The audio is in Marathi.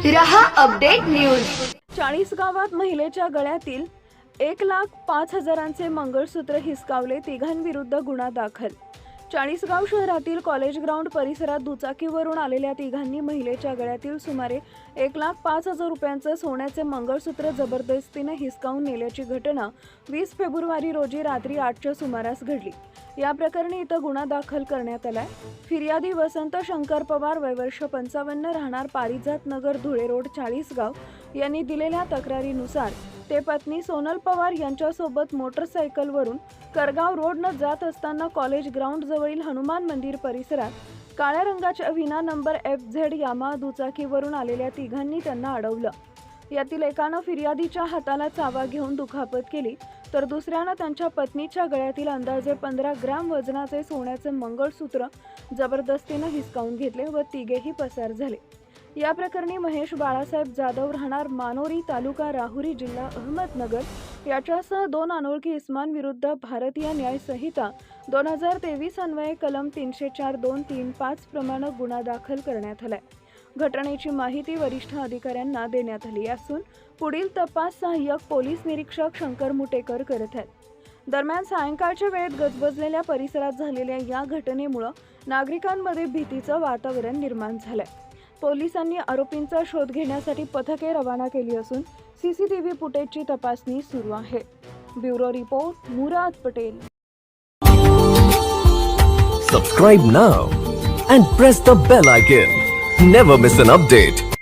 रहा अपडेट न्यूज। 40 गावात महिलेच्या गळ्यातील 1,05,000चे मंगळसूत्र हिसकावले, तिघांविरुद्ध गुन्हा दाखल। 40गाव शहरातील कॉलेज ग्राउंड परिसरात दुचाकीवरून आलेल्या तिघांनी महिलेच्या गळ्यातील सुमारे 1,05,000 रुपयांचे सोन्याचे मंगळसूत्र जबरदस्तीने हिसकावून नेल्याची घटना 20 फेब्रुवारी रोजी रात्री 8च्या सुमारास घडली। या प्रकरणी इथं गुन्हा दाखल करण्यात आलाय। फिर्यादी वसंत शंकर पवार, वय वर्ष 55, राहणार पारिजात नगर, धुळे रोड, 40गाव यांनी दिलेल्या तक्रारीनुसार ते पत्नी सोनल पवार यांच्यासोबत मोटरसायकलवरून करगाव रोडनं जात असताना कॉलेज ग्राउंड जवळील हनुमान मंदिर परिसरात काळ्या रंगाच्या विना नंबर FZ यामा दुचाकीवरून आलेल्या तिघांनी त्यांना अडवलं। यातील एकानं फिर्यादीच्या हाताला चावा घेऊन दुखापत केली, तर दुसऱ्यानं त्यांच्या पत्नीच्या गळ्यातील अंदाजे 15 ग्रॅम वजनाचे सोन्याचे मंगळसूत्र जबरदस्तीने हिसकावून घेतले व तिघेही पसार झाले। या प्रकरणी महेश बाळासाहेब जाधव, राहणार मानोरी, तालुका राहुरी, जिल्हा अहमदनगर याच्यासह 2 अनोळखी इसमांविरुद्ध भारतीय न्याय संहिता 2023 अन्वये कलम 304(2)(3)(5) प्रमाणे गुन्हा दाखल करण्यात आलाय। घटनेची माहिती वरिष्ठ अधिकाऱ्यांना देण्यात आली असून पुढील तपास सहाय्यक पोलीस निरीक्षक शंकर मुटेकर करत आहेत। दरम्यान सायंकाळच्या वेळेत गजबजलेल्या परिसरात झालेल्या या घटनेमुळे नागरिकांमध्ये भीतीचं वातावरण निर्माण झालंय। पोलिसांनी आरोपींचा शोध घेण्यासाठी पथके रवाना केली असून CCTV फुटेजची तपासणी सुरू आहे। Bureau report, Murad Patel. Subscribe now and press the bell icon. Never miss an update.